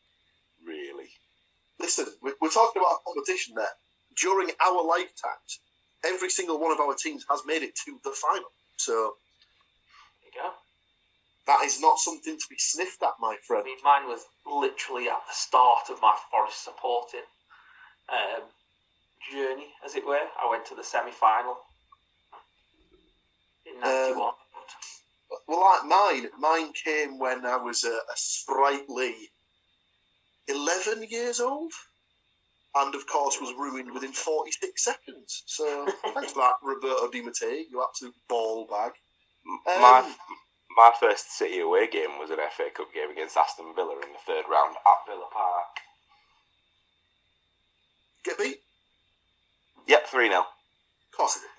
Really. Listen, We're talking about a competition there. During our lifetimes, every single one of our teams has made it to the final. So, there you go. That is not something to be sniffed at, my friend. I mean, mine was literally at the start of my Forest supporting journey, as it were. I went to the semi-final in 91. Well, like mine came when I was a sprightly 11 years old, and of course was ruined within 46 seconds. So thanks for that, Roberto Di Mattei, you absolute ball bag. My first City away game was an FA Cup game against Aston Villa in the third round at Villa Park. Get beat? Yep. 3-0. Of course I did.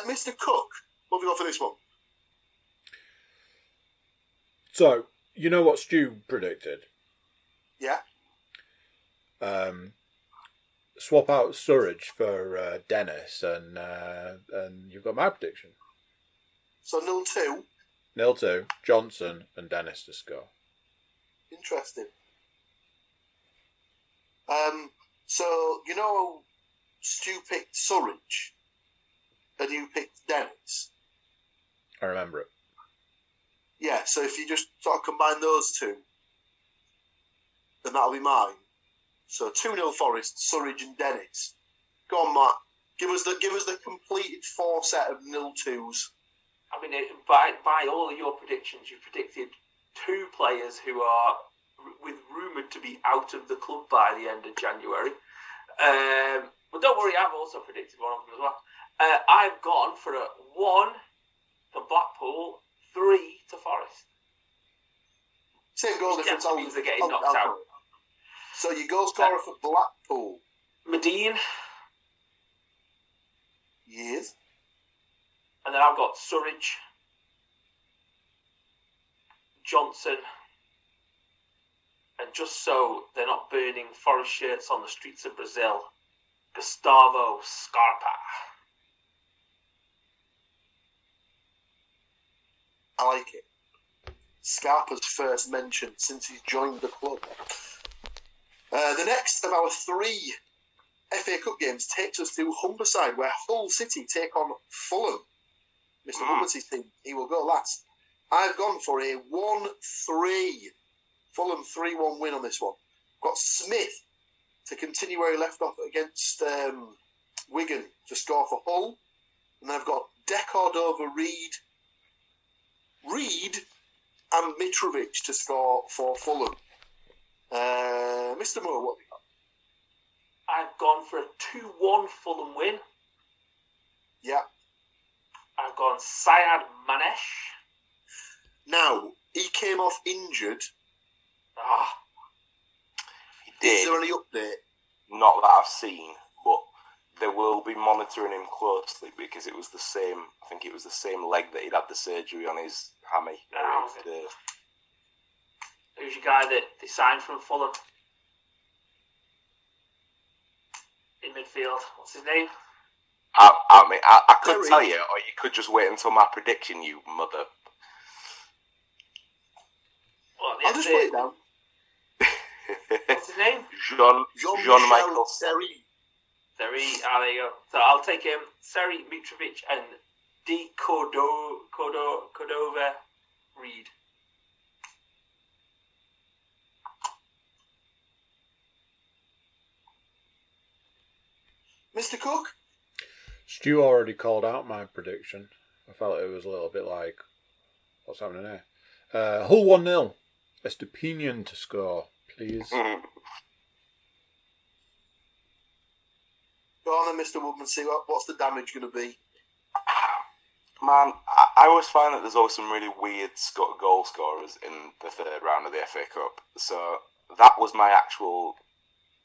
Mr. Cook, what have you got for this one? So, you know what Stu predicted? Yeah. Swap out Surridge for Dennis, and you've got my prediction. So 0-2. 0-2, Johnson and Dennis to score. Interesting. So, you know, Stu picked Surridge and you picked Dennis. I remember it. Yeah, so if you just sort of combine those two, then that'll be mine. So 2-0 Forest, Surridge and Dennis. Go on, Matt. Give us the completed 4 set of 0-2s. I mean, by all of your predictions, you predicted 2 players who are rumoured to be out of the club by the end of January. But don't worry, I've also predicted one of them as well. I've gone for a 1 to Blackpool, 3 to Forest. Same goal difference. That means they're getting knocked out. So your goal scorer for Blackpool? Medine. Yes. And then I've got Surridge, Johnson, and just so they're not burning Forest shirts on the streets of Brazil, Gustavo Scarpa. I like it. Scarpa's first mention since he's joined the club. The next of our 3 FA Cup games takes us to Humberside, where Hull City take on Fulham. Mr. Woodmansey's team, he will go last. I've gone for a 1-3. Fulham 3-1 win on this one. Got Smith to continue where he left off against Wigan to score for Hull. And then I've got Decord over Reed and Mitrovic to score for Fulham. Mr. Moore, what have you got? I've gone for a 2-1 Fulham win. Yeah. I've gone Syed Manesh. Now, he came off injured. He did. Is there any update? Not that I've seen, but they will be monitoring him closely because it was the same. I think it was the same leg that he'd had the surgery on his hammy. Who's your guy that they signed from Fulham? In midfield. What's his name? I could tell you, or you could just wait until my prediction, you mother. I'll just wait down. What's his name? Jean-Michel Seri. Seri, there you go. So I'll take him, Seri, Mitrovic, and D. Cordova Reed. Mr. Cook? Stu already called out my prediction. I felt it was a little bit like, what's happening here? Hull 1-0. Estepinian to score, please. Go on then, Mr. Woodmansey. What's the damage going to be? Man, I always find that there's always some really weird goal scorers in the 3rd round of the FA Cup. So that was my actual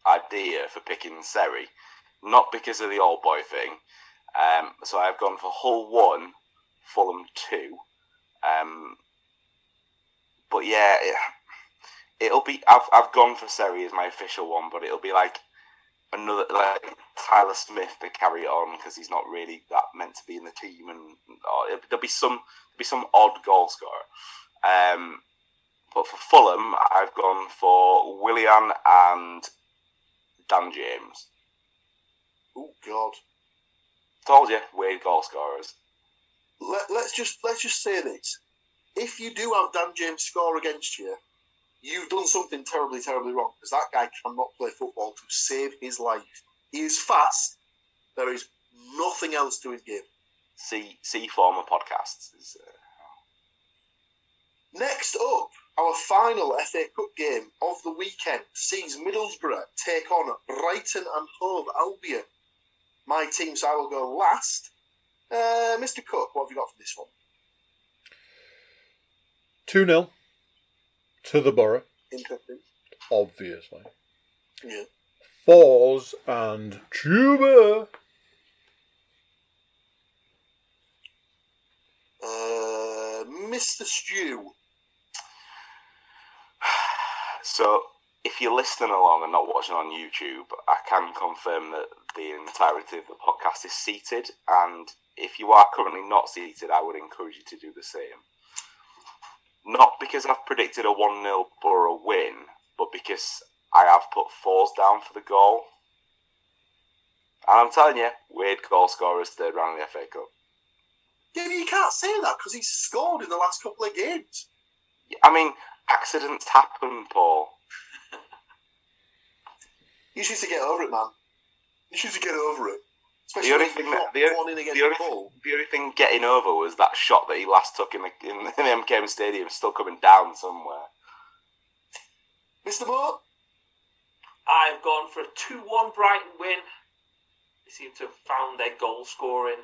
idea for picking Seri. Not because of the old boy thing. So I've gone for Hull 1, Fulham 2. But yeah, it'll be. I've gone for Seri as my official one, but it'll be like another like Tyler Smith to carry it on because he's not really that meant to be in the team, and there'll be some odd goal scorer. But for Fulham, I've gone for Willian and Dan James. Oh God! Told you, weird goal scorers. Let's just say this: if you do have Dan James score against you, you've done something terribly, terribly wrong. Because that guy cannot play football to save his life. He is fast. There is nothing else to his game. See former podcasts. Next up, our final FA Cup game of the weekend sees Middlesbrough take on Brighton and Hove Albion. My team, so I will go last. Mr. Cook, what have you got for this one? 2-0 to the Borough. Interesting. Obviously. Yeah. Fours and Tuba. Mr. Stew. So, if you're listening along and not watching on YouTube, I can confirm that the entirety of the podcast is seated, and if you are currently not seated, I would encourage you to do the same. Not because I've predicted a 1-0 Borough win, but because I have put 4s down for the goal. And I'm telling you, weird goal scorers third round of the FA Cup. Yeah, but you can't say that because he's scored in the last couple of games. I mean, accidents happen, Paul. You just need to get over it, man. You just need to get over it. Especially The only thing getting over was that shot that he last took in the MKM Stadium, still coming down somewhere. Mr. Moore? I've gone for a 2-1 Brighton win. They seem to have found their goal scoring.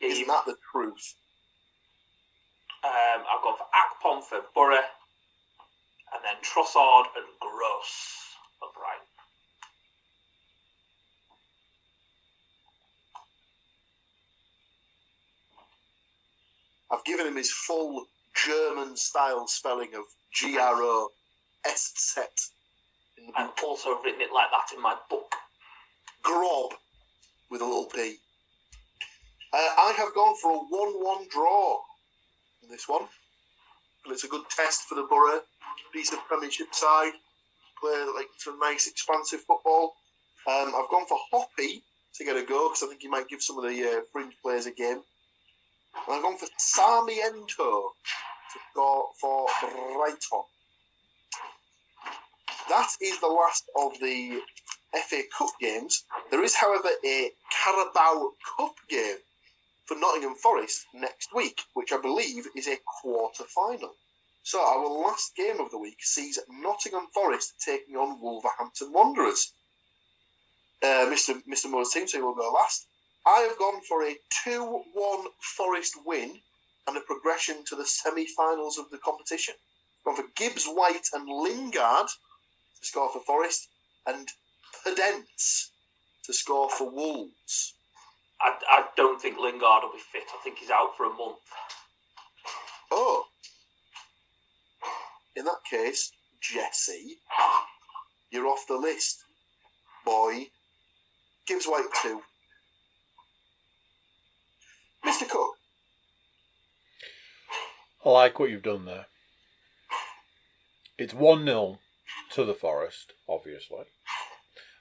Isn't that the truth? I've gone for Akpom for Borough, and then Trossard and Gross for Brighton. I've given him his full German-style spelling of G-R-O-S-Z. I've also written it like that in my book. Grob, with a little P. I have gone for a 1-1 draw in this one. And it's a good test for the Borough. Decent Premiership side. Play like some nice, expansive football. I've gone for Hoppy to get a go because I think he might give some of the fringe players a game. And I've gone for Sarmiento to score for Brighton. That is the last of the FA Cup games. There is, however, a Carabao Cup game for Nottingham Forest next week, which I believe is a quarter-final. So our last game of the week sees Nottingham Forest taking on Wolverhampton Wanderers. Mr. Moore's team, so he will go last. I have gone for a 2-1 Forest win and a progression to the semi-finals of the competition. I've gone for Gibbs, White and Lingard to score for Forest, and Pedence to score for Wolves. I don't think Lingard will be fit. I think he's out for a month. Oh. In that case, Jesse, you're off the list. Boy. Gibbs White 2. Mr. Cook. I like what you've done there. It's 1-0 to the Forest, obviously.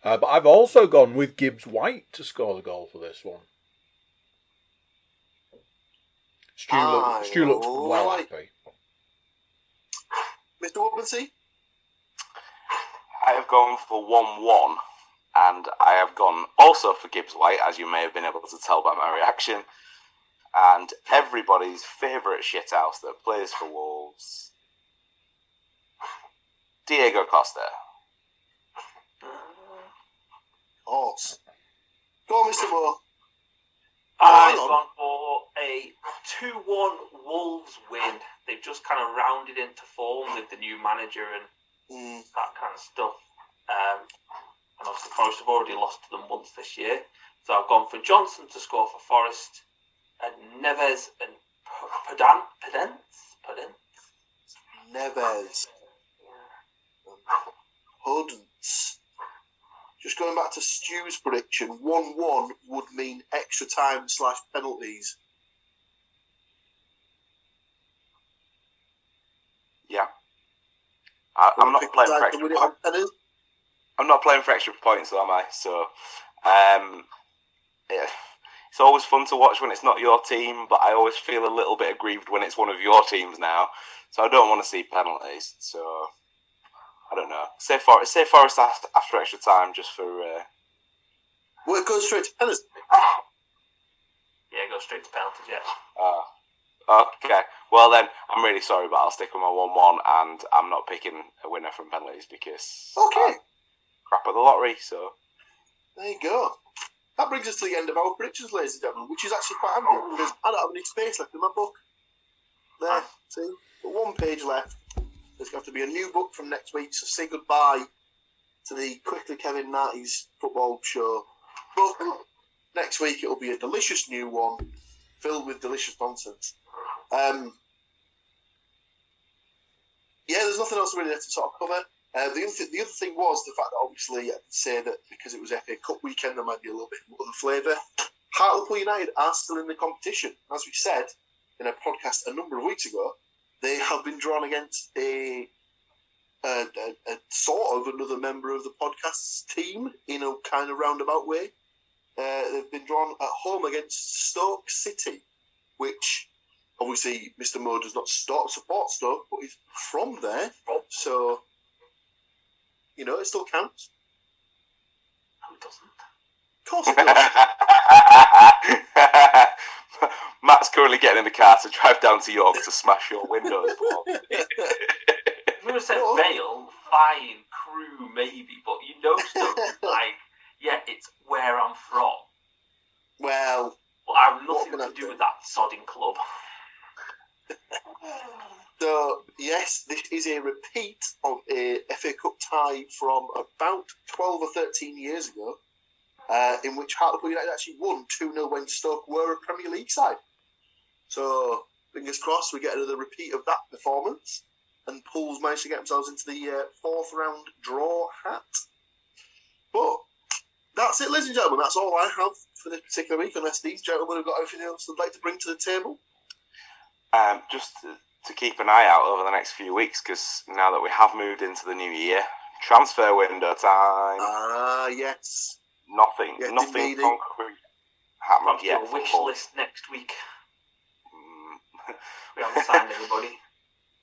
But I've also gone with Gibbs White to score the goal for this one. Stu looks well happy. Mr. Woodmansey? I have gone for 1-1, and I have gone also for Gibbs White, as you may have been able to tell by my reaction. And everybody's favourite shithouse that plays for Wolves, Diego Costa. Horse. Go on, Mr. Moore. I've gone for a 2-1 Wolves win. They've just kind of rounded into form with the new manager and that kind of stuff. And obviously Forest have already lost to them once this year. So I've gone for Johnson to score for Forest, and Neves and Pedence. Neves. Hodence. Just going back to Stu's prediction, 1-1 would mean extra time / penalties. Yeah. I'm not playing for extra points. I'm not playing for extra points, though, am I? So, yeah. It's always fun to watch when it's not your team, but I always feel a little bit aggrieved when it's one of your teams now. So I don't want to see penalties. So I don't know. Say Forest after extra time, just for. Well, it goes straight to penalties. Yeah, it goes straight to penalties. Yeah. Okay. Well then, I'm really sorry, but I'll stick with my 1-1, and I'm not picking a winner from penalties because. Okay. Crap at the lottery. So. There you go. That brings us to the end of our predictions, ladies and gentlemen, which is actually quite handy because I don't have any space left in my book. There, see? Got one page left. There's going to have to be a new book from next week, so say goodbye to the Quickly Kevin Narty's football show book. Next week it'll be a delicious new one filled with delicious nonsense. Yeah, there's nothing else really to sort of cover. The other thing was the fact that obviously I did say that because it was FA Cup weekend there might be a little bit more of a flavour. Hartlepool United are still in the competition. As we said in a podcast a number of weeks ago, they have been drawn against a sort of another member of the podcast's team in a kind of roundabout way. They've been drawn at home against Stoke City, which obviously Mr. Moore does not support Stoke, but he's from there, so it still counts. No, it doesn't. Of course it does. Matt's currently getting in the car to drive down to York to smash your windows. If you would have said Vale, fine, Crewe, maybe, but stuff like, yeah, it's where I'm from. Well, but I have nothing to do with that sodding club. So, yes, this is a repeat of a FA Cup tie from about 12 or 13 years ago, in which Hartlepool United actually won 2-0 when Stoke were a Premier League side. So, fingers crossed we get another repeat of that performance, and Pools managed to get themselves into the fourth round draw hat. But that's it, ladies and gentlemen. That's all I have for this particular week, unless these gentlemen have got anything else they'd like to bring to the table. Just to keep an eye out over the next few weeks, because now that we have moved into the new year, transfer window time. Yes. Nothing Yes, concrete happening Perhaps yet. your wish list next week. We haven't signed anybody.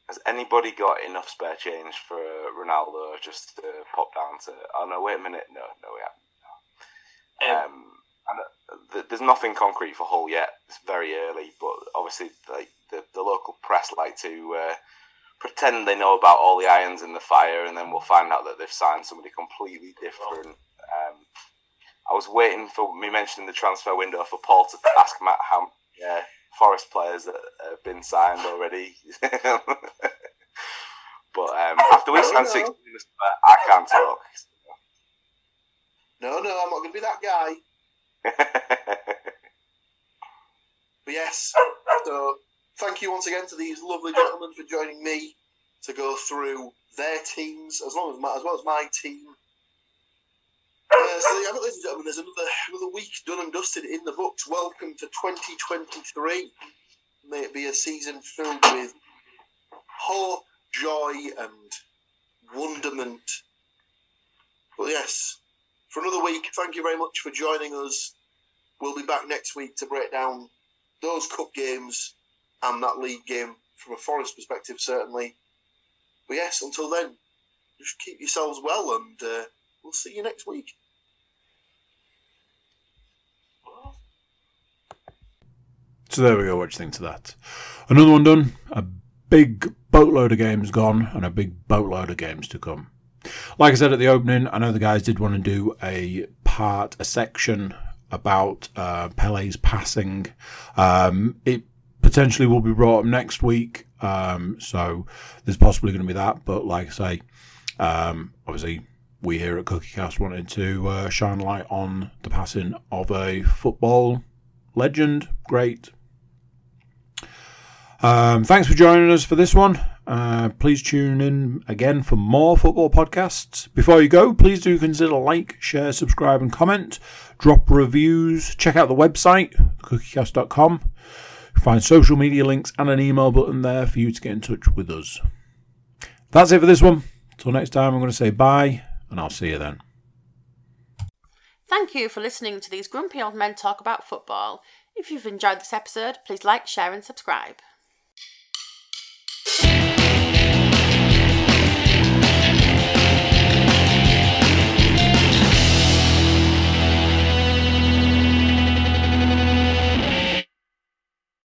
Has anybody got enough spare change for Ronaldo just to pop down to? Oh no! Wait a minute. No, we haven't. No. There's nothing concrete for Hull yet. It's very early, but obviously, like the local press like to pretend they know about all the irons in the fire, and then we'll find out that they've signed somebody completely different. I was waiting for me mentioning the transfer window for Paul to ask Matt how Forest players that have been signed already. But after we signed 6 minutes, I can't talk. No, I'm not going to be that guy. But yes, so thank you once again to these lovely gentlemen for joining me to go through their teams as well as my team. So yeah, ladies and gentlemen, there's another week done and dusted in the books. Welcome to 2023. May it be a season filled with hope, joy, and wonderment. But yes, for another week, thank you very much for joining us. We'll be back next week to break down those cup games and that league game from a Forest perspective, certainly. But yes, until then, just keep yourselves well, and we'll see you next week. So there we go, what do you think to that? Another one done, a big boatload of games gone, and a big boatload of games to come. Like I said at the opening, I know the guys did want to do a section about Pele's passing. It potentially will be brought up next week, so there's possibly going to be that, but like I say, obviously we here at CookieCast wanted to shine a light on the passing of a football legend. Great. Thanks for joining us for this one. Please tune in again for more football podcasts. Before you go, please do consider like, share, subscribe and comment. Drop reviews. Check out the website, cookiecast.com. Find social media links and an email button there for you to get in touch with us. That's it for this one. Until next time, I'm going to say bye, and I'll see you then. Thank you for listening to these grumpy old men talk about football. If you've enjoyed this episode, please like, share and subscribe.